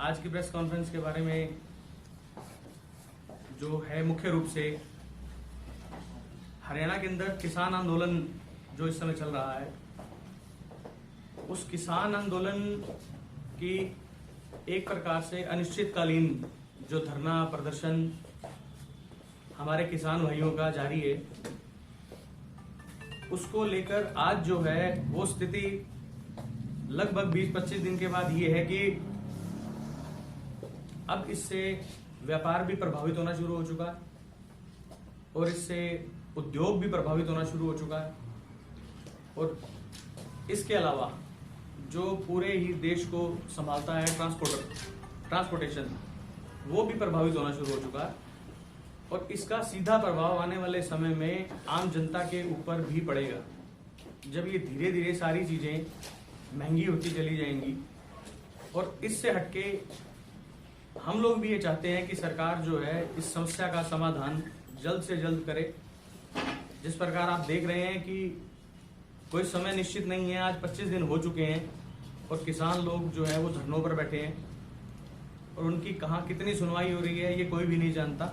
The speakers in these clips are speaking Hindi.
आज की प्रेस कॉन्फ्रेंस के बारे में जो है मुख्य रूप से हरियाणा के अंदर किसान आंदोलन जो इस समय चल रहा है, उस किसान आंदोलन की एक प्रकार से अनिश्चितकालीन जो धरना प्रदर्शन हमारे किसान भाइयों का जारी है, उसको लेकर आज जो है वो स्थिति लगभग 20-25 दिन के बाद ये है कि अब इससे व्यापार भी प्रभावित होना शुरू हो चुका है और इससे उद्योग भी प्रभावित होना शुरू हो चुका है और इसके अलावा जो पूरे ही देश को संभालता है ट्रांसपोर्टेशन, वो भी प्रभावित होना शुरू हो चुका है और इसका सीधा प्रभाव आने वाले समय में आम जनता के ऊपर भी पड़ेगा। जब ये धीरे धीरे सारी चीजें महंगी होती चली जाएंगी और इससे हटके हम लोग भी ये चाहते हैं कि सरकार जो है इस समस्या का समाधान जल्द से जल्द करे। जिस प्रकार आप देख रहे हैं कि कोई समय निश्चित नहीं है, आज 25 दिन हो चुके हैं और किसान लोग जो है वो धरनों पर बैठे हैं और उनकी कहाँ कितनी सुनवाई हो रही है ये कोई भी नहीं जानता।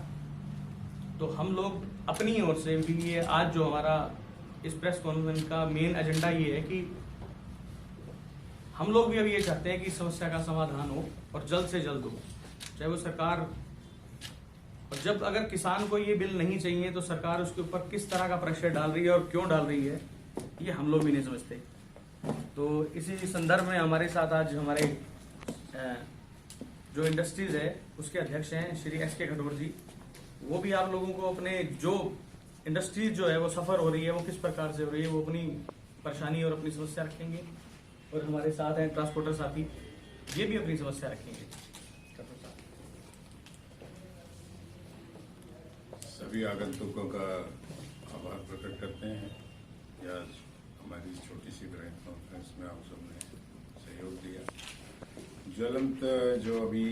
तो हम लोग अपनी ओर से भी ये आज जो हमारा इस प्रेस कॉन्फ्रेंस का मेन एजेंडा ये है कि हम लोग भी अभी ये चाहते हैं कि इस समस्या का समाधान हो और जल्द से जल्द हो, चाहे वो सरकार। और जब अगर किसान को ये बिल नहीं चाहिए तो सरकार उसके ऊपर किस तरह का प्रेशर डाल रही है और क्यों डाल रही है, ये हम लोग भी नहीं समझते। तो इसी संदर्भ में हमारे साथ आज हमारे जो इंडस्ट्रीज है उसके अध्यक्ष हैं श्री एस.के. खटोर जी, वो भी आप लोगों को अपने जो इंडस्ट्रीज जो है वो सफर हो रही है वो किस प्रकार से हो रही है वो अपनी परेशानी और अपनी समस्या रखेंगे। और हमारे साथ हैं ट्रांसपोर्टर साथी, ये भी अपनी समस्या रखेंगे। सभी आगंतुकों का आभार प्रकट करते हैं कि आज हमारी छोटी सी प्रेस कॉन्फ्रेंस में आप सबने सहयोग दिया। ज्वलंत जो अभी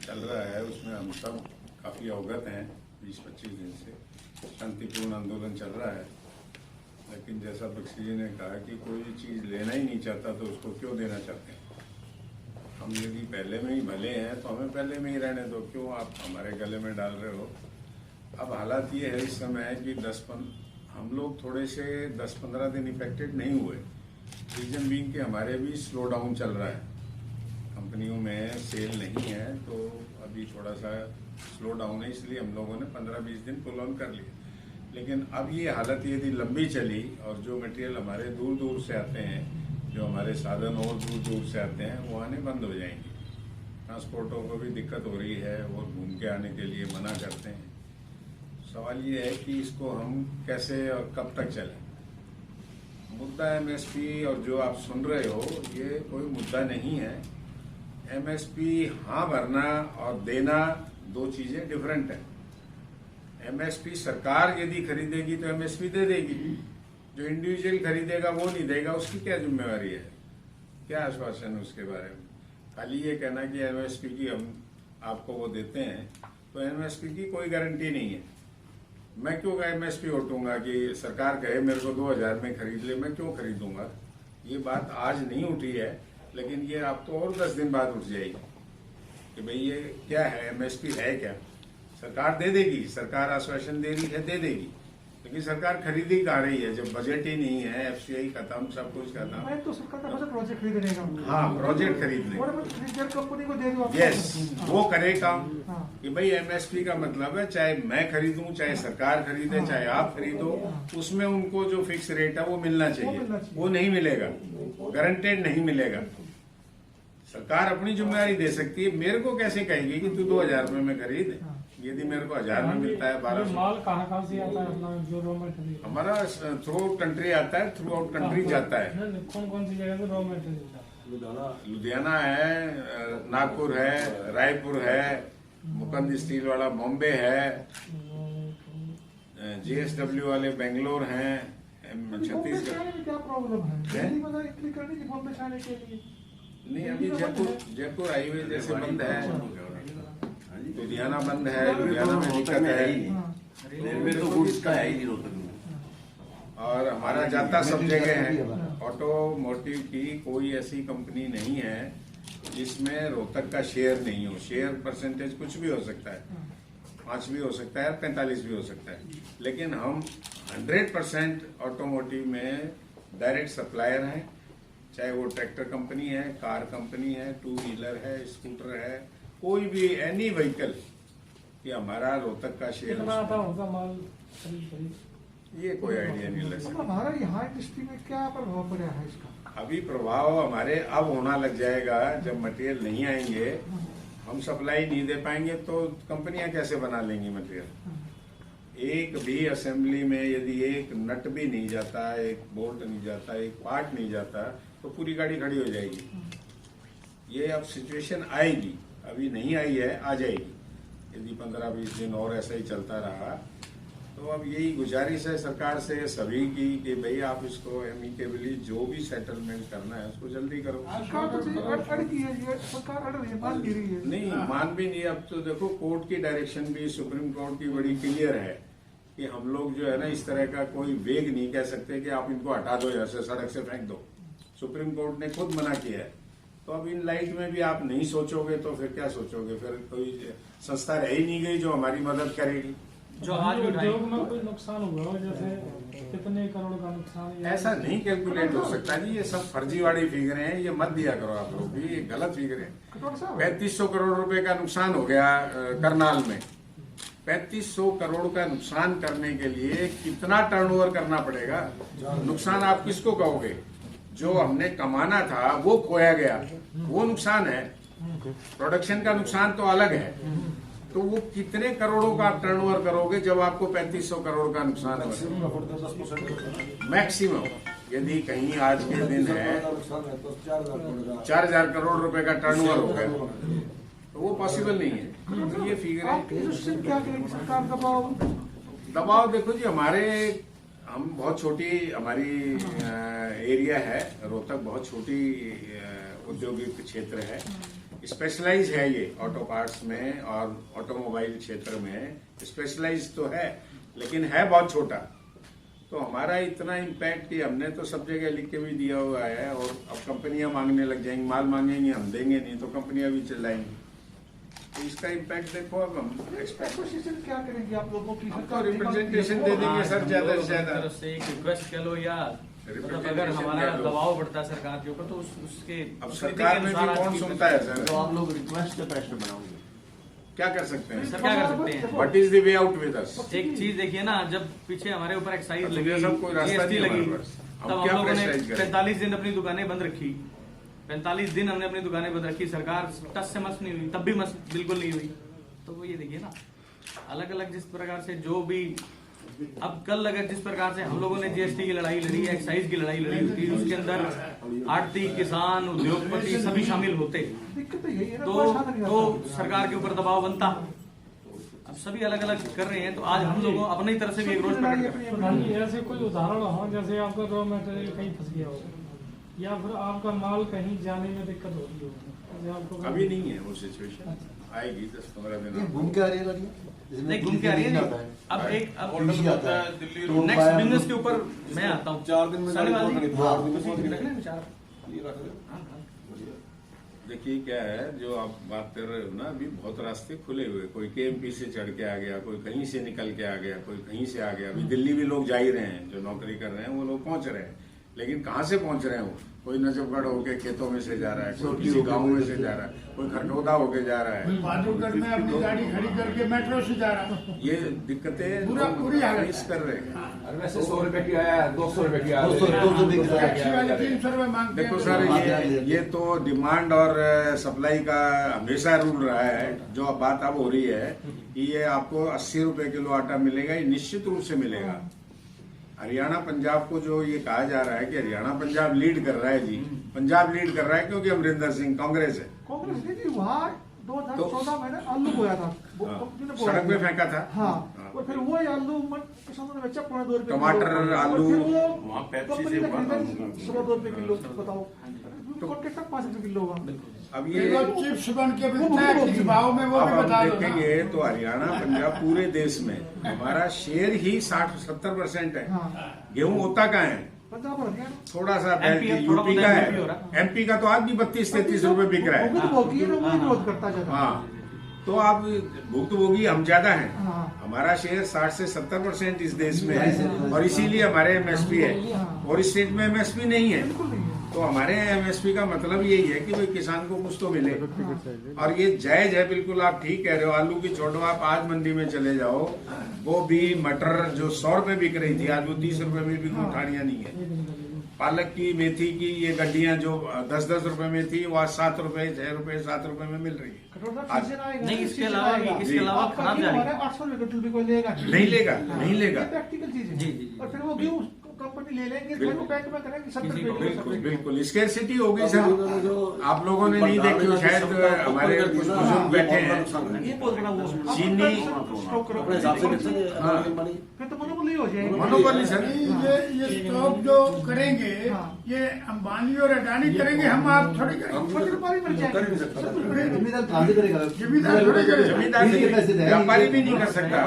चल रहा है उसमें हम सब काफ़ी अवगत हैं। 20-25 दिन से शांतिपूर्ण आंदोलन चल रहा है, लेकिन जैसा बख्शी जी ने कहा कि कोई चीज़ लेना ही नहीं चाहता तो उसको क्यों देना चाहते हैं। हम यदि पहले में ही भले हैं तो हमें पहले में ही रहने दो, क्यों आप हमारे गले में डाल रहे हो। अब हालात ये है इस समय कि हम लोग थोड़े से 10-15 दिन इफेक्टेड नहीं हुए। रीजन बीइंग के हमारे भी स्लो डाउन चल रहा है, कंपनियों में सेल नहीं है तो अभी थोड़ा सा स्लो डाउन है, इसलिए हम लोगों ने 15-20 दिन पुल ऑन कर लिए। लेकिन अब ये हालत यदि लंबी चली और जो मटेरियल हमारे दूर दूर से आते हैं, जो हमारे साधन और दूर दूर से आते हैं, वो आने बंद हो जाएंगे। ट्रांसपोर्टों को भी दिक्कत हो रही है और घूम के आने के लिए मना करते हैं। सवाल ये है कि इसको हम कैसे और कब तक चलें। मुद्दा एमएसपी और जो आप सुन रहे हो ये कोई मुद्दा नहीं है। एमएसपी हाँ भरना और देना दो चीजें डिफरेंट है। एमएसपी सरकार यदि खरीदेगी तो एमएसपी दे देगी, जो इंडिविजुअल खरीदेगा वो नहीं देगा, उसकी क्या जिम्मेवारी है, क्या आश्वासन है उसके बारे में। खाली ये कहना कि एमएसपी की हम आपको वो देते हैं, तो एमएसपी की कोई गारंटी नहीं है। मैं क्यों एमएसपी उठूंगा कि सरकार कहे मेरे को 2000 में खरीद ले, मैं क्यों खरीदूंगा। ये बात आज नहीं उठी है, लेकिन ये आप तो और 10 दिन बाद उठ जाएगी कि भाई ये क्या है, एमएसपी है क्या। सरकार दे देगी, सरकार आश्वासन दे रही है, दे देगी, लेकिन सरकार खरीद ही कहा रही है जब बजट ही नहीं है, एफसीआई खत्म, सब कुछ खत्म। तो सरकार का बजट प्रोजेक्ट खरीदने का। हाँ, प्रोजेक्ट खरीदने कंपनी को दे दो। यस, वो करे काम कि भाई एमएसपी का मतलब है चाहे मैं खरीदूं, चाहे सरकार खरीदे, चाहे आप खरीदो, उसमें उनको जो फिक्स रेट है वो मिलना चाहिए। वो नहीं मिलेगा, गारंटेड नहीं मिलेगा। सरकार अपनी जिम्मेदारी दे सकती है, मेरे को कैसे कहेगी कि तू 2000 में खरीद, यदि मेरे को 1000 में मिलता है 1200। माल कहाँ से आता है अपना जो रॉ मटेरियल? हमारा थ्रू आउट कंट्री आता है, थ्रू आउट कंट्री जाता है। कौन कौन सी जगह से रॉ मटेरियल? लुधियाना है, नागपुर है, रायपुर है, मुकंद स्टील वाला बॉम्बे है, जीएसडब्ल्यू वाले बेंगलोर हैं, छत्तीसगढ़। क्या प्रॉब्लम है इतनी करने की बॉम्बे जाने के लिए? नहीं, अभी जयपुर हाईवे जैसे बंद है, लुधियाना बंद है, लुधियाना में दिक्कत है। रेलवे तो गुड्स का है ही नहीं रोहतक में। और हमारा जाता सब जगह है। ऑटोमोटिव की कोई ऐसी कंपनी नहीं है इसमें रोहतक का शेयर नहीं हो, शेयर परसेंटेज कुछ भी हो सकता है, 5 भी हो सकता है, 45 भी हो सकता है, लेकिन हम 100% ऑटोमोटिव में डायरेक्ट सप्लायर हैं, चाहे वो ट्रैक्टर कंपनी है, कार कंपनी है, 2 व्हीलर है, स्कूटर है, कोई भी एनी व्हीकल, ये हमारा रोहतक का शेयर कितना आता उसमें- होगा माल करीब? ये कोई आइडिया नहीं लग मतलब सकता। हमारा यहाँ इंडस्ट्री में क्या प्रभाव पड़ा है इसका? अभी प्रभाव हमारे अब होना लग जाएगा, जब मटेरियल नहीं आएंगे, हम सप्लाई नहीं दे पाएंगे तो कंपनियां कैसे बना लेंगी मटेरियल। एक भी असेंबली में यदि एक नट भी नहीं जाता, एक बोल्ट नहीं जाता, एक पार्ट नहीं जाता, तो पूरी गाड़ी खड़ी हो जाएगी। ये अब सिचुएशन आएगी, अभी नहीं आई है, आ जाएगी। यदि 15-20 दिन और ऐसा ही चलता रहा तो अब यही गुजारिश है सरकार से सभी की कि भाई आप इसको एमिकेबली जो भी सेटलमेंट करना है उसको जल्दी करो। सरकार तो अड़ की है, ये सरकार अड़ रही है, मान नहीं रही है। नहीं मान भी नहीं। अब तो देखो कोर्ट की डायरेक्शन भी, सुप्रीम कोर्ट की बड़ी क्लियर है कि हम लोग जो है ना इस तरह का कोई वेग नहीं कह सकते कि आप इनको हटा दो, यहाँ से सड़क से फेंक दो। सुप्रीम कोर्ट ने खुद मना किया है। तो अब इन लाइट में भी आप नहीं सोचोगे तो फिर क्या सोचोगे? फिर कोई संस्था रह ही नहीं गई जो हमारी मदद करेगी। जो आज भी उठाई, उद्योग में कोई नुकसान हुआ हो, जैसे कितने करोड़ का नुकसान या- ऐसा नहीं कैलकुलेट हो सकता जी, ये सब फर्जीवाड़ी फिगरें हैं, ये मत दिया करो आप लोग भी, ये गलत फिगरें हैं। कटोर साहब, 3500 करोड़ रुपए का नुकसान हो गया करनाल में। 3500 करोड़ का नुकसान करने के लिए कितना टर्नओवर करना पड़ेगा? नुकसान आप किसको कहोगे? जो हमने कमाना था वो खोया गया, वो नुकसान है। प्रोडक्शन का नुकसान तो अलग है। तो वो कितने करोड़ों का आप टर्नओवर करोगे जब आपको 3500 करोड़ का नुकसान हो? मैक्सिमम यदि कहीं आज के दिन है 4000 करोड़ रुपए का टर्नओवर हो गया तो वो पॉसिबल नहीं है। तो ये फिगर आप इससे क्या करेंगे? सरकार दबाव देखो जी, हम बहुत छोटी हमारी एरिया है, रोहतक बहुत छोटी औद्योगिक क्षेत्र है, स्पेशलाइज है ये ऑटो पार्ट्स में और ऑटोमोबाइल क्षेत्र में स्पेशलाइज तो है, लेकिन है बहुत छोटा। तो हमारा इतना इम्पैक्ट कि हमने तो सब जगह लिख के भी दिया हुआ है, और अब कंपनियां मांगने लग जाएंगी, माल मांगेंगी, हम देंगे नहीं तो कंपनियां भी चिल्लाएंगी। तो इसका इम्पैक्ट देखो। अब हम एसोसिएशन क्या करेंगे आप लोगों की? हम तो रिप्रेजेंटेशन दे देंगे सर, ज्यादा से ज्यादा। तरफ से एक रिक्वेस्ट कह लो, या मतलब अगर Representation हमारा कह लो। दबाव बढ़ता है सरकार के ऊपर तो उसके अब स्थिति सरकार के में भी अनुसार कौन आपकी सुनता है सर? तो आप लोग रिक्वेस्ट के प्रश्न बनाओगे। क्या कर सकते हैं? सर क्या कर सकते हैं? What is the way out with us? एक चीज देखिए ना, जब पीछे हमारे ऊपर एक्साइज तो लगी, ये सब कोई रास्ता जीएसटी नहीं लगी, हमारे पास। हम तब क्या हम लोगों ने प्रेशराइज करें? 45 दिन अपनी दुकानें बंद रखी। 45 दिन हमने अपनी दुकानें बंद रखी, सरकार टस से मस नहीं हुई, तब भी मस बिल्कुल नहीं हुई। तो वो ये देखिए ना, अलग अलग जिस प्रकार से जो भी, अब कल अगर जिस प्रकार से हम लोगों ने जीएसटी की लड़ाई लड़ी, एक्साइज की लड़ाई लड़ी होती, उसके अंदर आड़ती, किसान, उद्योगपति सभी शामिल होते, दिक्कत तो यही है ना, तो कोई साधन नहीं तो आता। सरकार के ऊपर दबाव बनता। अब सभी अलग अलग कर रहे हैं, तो आज हम लोगों अपनी तरफ से भी एक रोज प्रकट कर रहे हैं। प्रधान जी, ऐसे कोई उदाहरण हो जैसे आपका रॉ मटेरियल कहीं फंस गया हो, या फिर आपका माल कहीं जाने में दिक्कत हो रही हो, जैसे आपको अभी नहीं है वो सिचुएशन, आएगी 10-15 दिन। घूम के आ रही है गाड़ी? नहीं घूम के आ रही है नहीं। अब दिल्ली आता है। नेक्स्ट बिजनेस के ऊपर मैं आता हूँ। 4 दिन में साढ़े गाड़ी वाली- पहुंच गई, 4 दिन में पहुंच गई। रख लें विचार। ये रख दो। हाँ, हाँ। देखिए क्या है, जो आप बात कर रहे हो ना, अभी बहुत रास्ते खुले हुए, कोई केएमपी से चढ़ के आ गया, कोई कहीं से निकल के आ गया, कोई कहीं से आ गया। अभी दिल्ली भी लोग जा ही रहे हैं, जो नौकरी कर रहे हैं वो लोग पहुंच रहे हैं, लेकिन कहाँ से पहुंच रहे हैं वो? कोई नजफगढ़ होके खेतों में से जा रहा है, कोई किसी गाँव में से जा रहा है, कोई खरगोदा होके जा रहा है। बहादुरगढ़ में अपनी गाड़ी खड़ी करके मेट्रो से जा रहा हूँ। ये दिक्कतें पूरी हालत फेस कर रहे हैं। अरे वैसे 100 रुपए की आया, 200 रुपए की आया। 200 बिक रहा है। टैक्सी वाले 300 रुपए मांगते हैं। देखो सर, ये तो डिमांड और सप्लाई का हमेशा रूल रहा है। जो अब बात अब हो रही है कि ये आपको 80 रुपए किलो आटा मिलेगा, ये निश्चित रूप से मिलेगा। हरियाणा पंजाब को जो ये कहा जा रहा है कि हरियाणा पंजाब लीड कर रहा है जी, पंजाब लीड कर रहा है क्योंकि अमरिंदर सिंह कांग्रेस है, कांग्रेस ने जी वहाँ 2014 में ना आलू बोया था, वो कंपनी ने बोया सड़क पे था। फेंका था। हाँ, और फिर वो आलू किसानों ने बेचा 2.5 रुपए टमाटर, किलो। और आलू, फिर वो वहाँ पेप्सी कंपनी से ने हुआ खरीदा था। 2.5 रुपए किलो, बताओ। कॉन्ट्रैक्ट 5 रुपए किलो होगा। अब ये ये लोग चिप्स बन के बिकता है किस भाव में वो अब भी हम बता दो ना। देखेंगे तो हरियाणा पंजाब पूरे देश में हमारा शेयर ही 60-70% है। हाँ। गेहूं होता कहाँ है? पंजाब और हरियाणा थोड़ा सा MP थोड़ा यूपी बहुत का MP हो रहा है, एमपी का तो आज भी 32-33 रुपए बिक रहा वो भी है। तो भोगी है ना, वो भी विरोध करता ज्यादा। हाँ, तो आप भुक्तभोगी हम ज्यादा हैं। हाँ। हमारा शेयर 60 से 70% इस देश में है और इसीलिए हमारे एमएसपी है, और इस स्टेट में एमएसपी नहीं है। बिल्कुल नहीं है। तो हमारे एमएसपी का मतलब यही है कि भाई किसान को कुछ तो मिले, और ये जायज है बिल्कुल। आप ठीक कह रहे हो, आलू की छोड़ो, आप आज मंडी में चले जाओ, गोभी मटर जो 100 रुपए बिक रही थी आज वो 30 रुपए में भी कोई ठाड़ियां नहीं है। पालक की, मेथी की ये गड्डियां जो 10-10 रुपए में थी वो आज 7 रुपए 6 रुपए 7 रुपए में मिल रही है। कटोरा आज सीजन आएगा, नहीं, इसके सीजन अलावा आएगा। इसके अलावा आपका खराब गेहूं जा रही हमारे 800 रुपए क्विंटल भी कोई लेगा नहीं लेगा, नहीं लेगा। ये प्रैक्टिकल चीज है। जी, जी, जी। और फिर वो गेहूं कंपनी ले लेंगे, फिर वो बैंक में करेंगे 70 किसी को रुपए बिल्कुल बिल्कुल स्केर्सिटी होगी सर। आप लोगों ने नहीं देखी हो शायद, हमारे कुछ बुजुर्ग बैठे हैं, ये बहुत बड़ा वो चीनी स्टॉक करो। अपने हिसाब से बेच सकते हैं, हाँ। फिर तो मोनोपोली हो जाएगी। Monopoly sir. ये स्टॉक जो करेंगे हाँ। ये अंबानी और अडानी करेंगे, हम आप थोड़ी करेंगे। छोटे व्यापारी मर जाएंगे। जमींदार कहाँ से करेगा? जिम्मेदार थोड़ी करेंगे। जमींदार से व्यापारी भी नहीं कर सकता।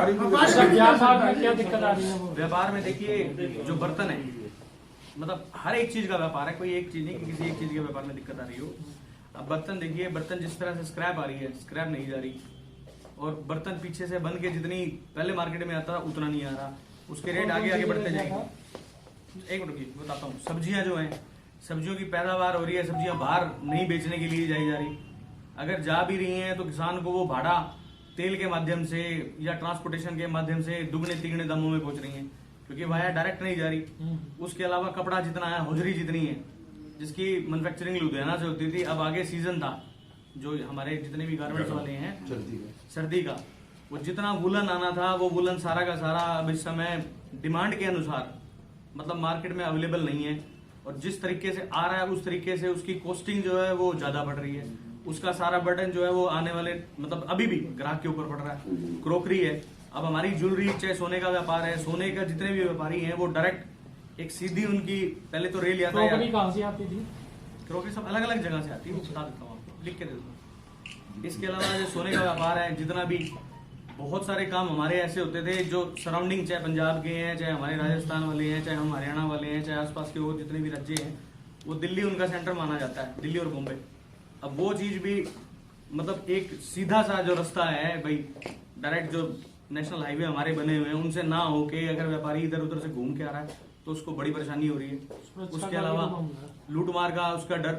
व्यापार में क्या दिक्कत आ रही है वो? व्यापार में देखिए जो बर्तन है, मतलब हर एक चीज का व्यापार है, कोई एक चीज नहीं कि किसी एक चीज के व्यापार में दिक्कत आ रही हो। अब बर्तन देखिए, बर्तन जिस तरह से स्क्रैप आ रही है, स्क्रैप नहीं जा रही, और बर्तन पीछे से बन के जितनी पहले मार्केट में आता था उतना नहीं आ रहा, उसके रेट आगे आगे बढ़ते जाएंगे। एक मिनट रुकिए, बताता हूँ। सब्जियां जो हैं, सब्जियों की पैदावार हो रही है, सब्जियां बाहर नहीं बेचने के लिए जाई जा रही, अगर जा भी रही हैं तो किसान को वो भाड़ा तेल के माध्यम से या ट्रांसपोर्टेशन के माध्यम से दुगने तिगने दामों में पहुंच रही हैं, क्योंकि वाया डायरेक्ट नहीं जा रही। उसके अलावा कपड़ा जितना है, होजरी जितनी है, जिसकी मैन्युफैक्चरिंग लुधियाना से होती थी, अब आगे सीजन था जो हमारे जितने भी गारमेंट्स वाले हैं सर्दी का, वो जितना वुलन आना था वो वुलन सारा का सारा अब इस समय डिमांड के अनुसार मतलब मार्केट में अवेलेबल नहीं है, और जिस तरीके से आ रहा है उस तरीके से उसकी कॉस्टिंग जो है वो ज्यादा बढ़ रही है। उसका सारा बर्डन जो है वो आने वाले मतलब अभी भी ग्राहक के ऊपर पड़ रहा है। क्रोकरी है, अब हमारी ज्वेलरी चाहे सोने का व्यापार है, सोने का जितने भी व्यापारी हैं वो डायरेक्ट एक सीधी उनकी पहले तो रेल यातायात, क्रोकरी कहाँ से आती थी? क्रोकरी सब अलग अलग जगह से आती है, वो बता देता हूँ आपको, लिख के दे देता हूँ। इसके अलावा जो सोने का व्यापार है, जितना भी बहुत सारे काम हमारे ऐसे होते थे जो सराउंडिंग, चाहे पंजाब के हैं, चाहे हमारे राजस्थान वाले हैं, चाहे हम हरियाणा वाले हैं, चाहे आसपास के और जितने भी राज्य हैं, वो दिल्ली उनका सेंटर माना जाता है, दिल्ली और बॉम्बे। अब वो चीज भी मतलब एक सीधा सा जो रास्ता है भाई, डायरेक्ट जो नेशनल हाईवे हमारे बने हुए हैं उनसे ना होके अगर व्यापारी इधर उधर से घूम के आ रहा है तो उसको बड़ी परेशानी हो रही है। उसके अलावा लूटमार का उसका डर,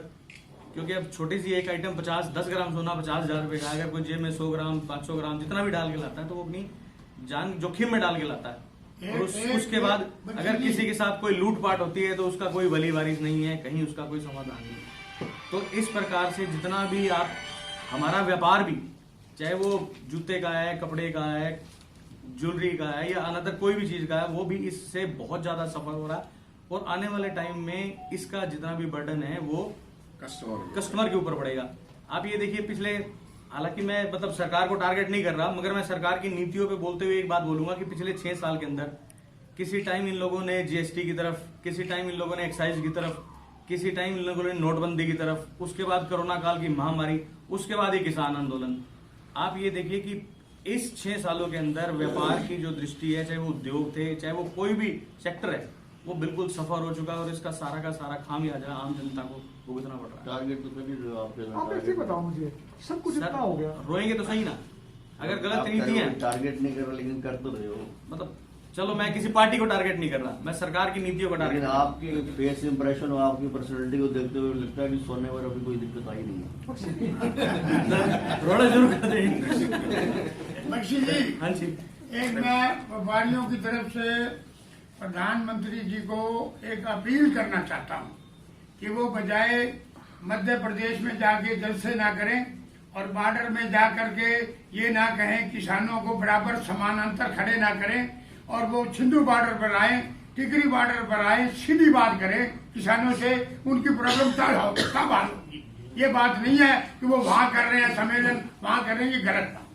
क्योंकि अब छोटी सी एक आइटम 10 ग्राम सोना 50,000 रुपए का, अगर कोई जेब में 100 ग्राम 500 ग्राम जितना भी डाल के लाता है तो वो अपनी जान जोखिम में डाल के लाता है। और उसके बाद अगर किसी के साथ कोई लूटपाट होती है तो उसका कोई वली वारिस नहीं है, कहीं उसका कोई समाधान नहीं है। तो इस प्रकार से जितना भी आप हमारा व्यापार भी, चाहे वो जूते का है, कपड़े का है, ज्वेलरी का है या अनदर कोई भी चीज का है, वो भी इससे बहुत ज्यादा सफर हो रहा है। और आने वाले टाइम में इसका जितना भी बर्डन है वो कस्टमर के ऊपर पड़ेगा। आप ये देखिए, पिछले, हालांकि मैं मतलब सरकार को टारगेट नहीं कर रहा, मगर मैं सरकार की नीतियों पे बोलते हुए एक बात बोलूंगा कि पिछले 6 साल के अंदर किसी टाइम इन लोगों ने जीएसटी की तरफ, किसी टाइम इन लोगों ने एक्साइज की तरफ, किसी टाइम इन लोगों ने नोटबंदी की तरफ, उसके बाद कोरोना काल की महामारी, उसके बाद ही किसान आंदोलन। आप ये देखिए कि इस 6 सालों के अंदर व्यापार की जो दृष्टि है, चाहे वो उद्योग थे, चाहे वो कोई भी सेक्टर है, वो बिल्कुल सफर हो चुका है और इसका सारा का सारा खामियाजा आम जनता को भुगतना पड़ रहा है। टारगेट तो तभी जो आप ऐसे बताओ मुझे, सब कुछ इतना हो गया। रोएंगे तो सही ना, अगर गलत नीति है, टारगेट नहीं कर रहे लेकिन कर तो रहे हो। मतलब चलो मैं किसी पार्टी को टारगेट नहीं कर रहा, मैं सरकार की नीतियों को टारगेट लेकिन आपके फेस इंप्रेशन और आपकी पर्सनैलिटी को देखते हुए लगता है कि सोने पर अभी कोई दिक्कत आई नहीं है। रोड़ा जरूर कर देंगे। बख्शी जी, हाँ जी, एक मैं व्यापारियों की तरफ से प्रधानमंत्री जी को एक अपील करना चाहता हूँ कि वो बजाय मध्य प्रदेश में जाके जलसे ना करें और बॉर्डर में जा करके ये ना कहें, किसानों को बराबर समानांतर खड़े ना करें, और वो छिंदू बॉर्डर पर आए, टिकरी बॉर्डर पर आए, सीधी बात करें किसानों से, उनकी प्रॉब्लम तब हल होगी। ये बात नहीं है कि वो वहां कर रहे हैं सम्मेलन, वहां कर रहे हैं, ये गलत था।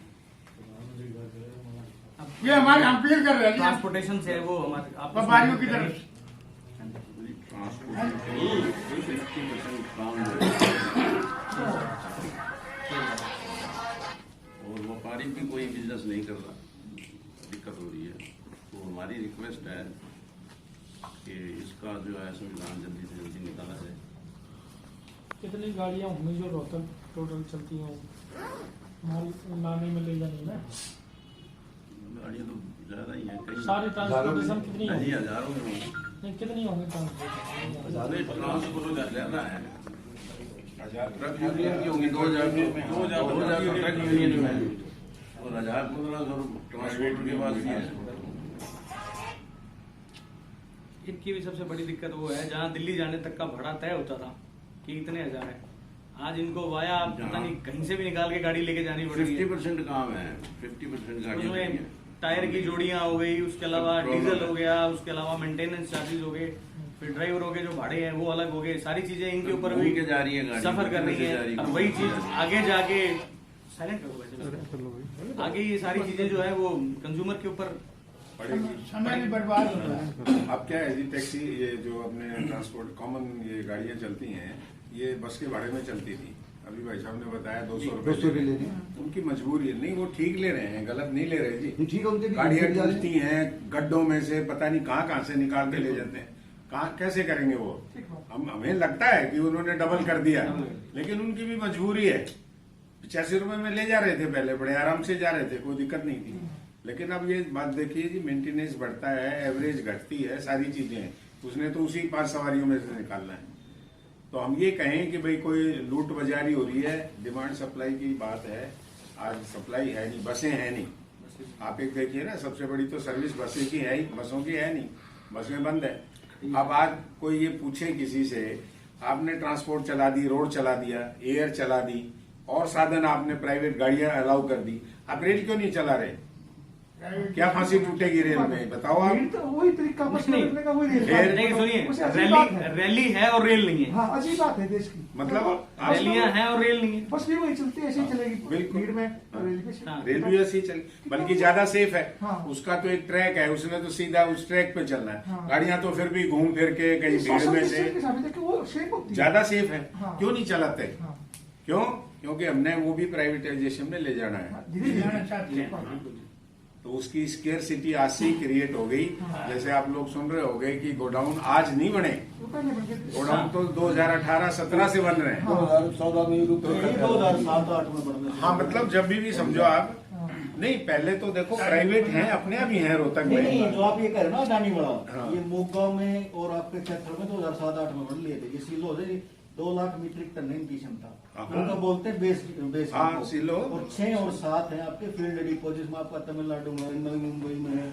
ये हमारे अपील कर रहे हैं ट्रांसपोर्टेशन से वो हमारे व्यापारियों की तरफ से। और व्यापारी भी कोई बिजनेस नहीं कर रहा, दिक्कत हो रही है। तो हमारी रिक्वेस्ट है कि इसका जो है संविधान जल्दी से जल्दी निकाला जाए। कितनी गाड़ियां होंगी जो रोहतक टोटल चलती हैं माल लाने में ले जाने में? गाड़ियाँ तो ज्यादा ही है, कई सारी ट्रांसपोर्टेशन कितनी नहीं, होगी? हजारों में होंगी। नहीं, कितनी होंगी ट्रांसपोर्टेशन? ट्रांसपोर्ट ज्यादा है, ट्रक यूनियन की होंगी 2000 ट्रक यूनियन में और 1500 ट्रांसपोर्ट के बाद भी है। इनकी भी सबसे बड़ी दिक्कत वो है, जहाँ दिल्ली जाने तक का भाड़ा तय होता था कि इतने हजार है, आज इनको वाया पता नहीं कहीं से भी निकाल के गाड़ी लेके जानी पड़ रही है। 50% काम है, 50% गाड़ियाँ उसमें टायर की जोड़ियां हो गई, उसके अलावा डीजल हो गया, उसके अलावा मेंटेनेंस चार्जेस हो गए, फिर ड्राइवरों के जो भाड़े हैं वो अलग हो गए, सारी चीजें इनके ऊपर भी के जा रही है गाड़ी, सफर कर रही जा रही है। और वही चीज आगे जाके साइलेंट करो वैसे, आगे ये सारी चीजें जो है वो कंज्यूमर के ऊपर पड़ेगी। समय भी बर्बाद होता है। अब क्या है जी, टैक्सी ये जो अपने ट्रांसपोर्ट कॉमन ये गाड़ियां चलती हैं, ये बस के भाड़े में चलती थी। अभी भाई साहब ने बताया 200 200 रुपए ले रहे हैं। उनकी मजबूरी है। नहीं, वो ठीक ले रहे हैं, गलत नहीं ले रहे जी। नहीं, ठीक है, उनके भी गाड़ियां ठीक जा रहे हैं। टूटती हैं गड्ढों में से, पता नहीं कहाँ से निकाल के ले जाते हैं, कहाँ कैसे करेंगे वो। हमें लगता है कि उन्होंने डबल कर दिया, लेकिन उनकी भी मजबूरी है। 85 रुपए में ले जा रहे थे पहले, बड़े आराम से जा रहे थे, कोई दिक्कत नहीं थी। लेकिन अब ये बात देखिए जी, मेंटेनेंस बढ़ता है, एवरेज घटती है, सारी चीजें उसने तो उसी 5 सवारियों में से निकालना है। तो हम ये कहें कि भाई कोई लूट बाजारी हो रही है, डिमांड सप्लाई की बात है। आज सप्लाई है नहीं, बसें हैं नहीं। आप एक देखिए ना, सबसे बड़ी तो सर्विस बसें की है ही, बसों की है नहीं, बसें बंद है। अब आज कोई ये पूछे किसी से, आपने ट्रांसपोर्ट चला दी, रोड चला दिया, एयर चला दी, और साधन आपने प्राइवेट गाड़ियां अलाउ कर दी, आप रेल क्यों नहीं चला रहे? क्या फांसी टूटेगी रेल में, बताओ आप। तो वही तरीका बस नहीं। करने का वही रेल रेल- का। नहीं, उसे सुनिए, अजीब बात है। रैली है और रेल नहीं है। हाँ, अजीब बात है देश की। मतलब आप रैलियां हैं और रेल नहीं है। बस भी वही चलती है, ऐसे ही चलेगी बिल्कुल। भीड़ में रेलवे से। हाँ। रेल भी ऐसी चल, बल्कि ज्यादा सेफ है। हाँ। उसका तो एक ट्रैक है, उसने तो सीधा उस ट्रैक पे चलना है। हाँ। गाड़ियां तो फिर भी घूम फिर के कहीं भीड़ सोशल में डिस्टेंस से के साथ देखिए वो शेप होती है। ज्यादा सेफ है। हाँ। क्यों नहीं चलाते? हाँ। क्यों? क्योंकि हमने वो भी प्राइवेटाइजेशन में ले जाना है। धीरे जाना धीरे चाहते हैं। तो उसकी स्केर्सिटी आज से क्रिएट हो गई। जैसे आप लोग सुन रहे होंगे कि गोडाउन आज नहीं बने, गोडाउन तो 2018-17 से बन रहे हैं। 2014 में रुक गए, 2007-8 में बढ़ने से। हाँ, मतलब जब भी समझो आप, नहीं पहले तो देखो प्राइवेट हैं, अपने अभी हैं रोहतक नहीं नहीं, में। जो आप ये कह रहे हैं ना अडानी हाँ। वाला, ये मोगा में और आपके क्षेत्र में 2007-8 में बढ़ लिए थे। ये सीलो है 2 लाख मीट्रिक टन है इनकी क्षमता। हाँ। उनका बोलते हैं बेस हाँ, सीलो। और 6 और 7 है आपके फील्ड डिपोजिट में, आपका तमिलनाडु में, नवी मुंबई में है,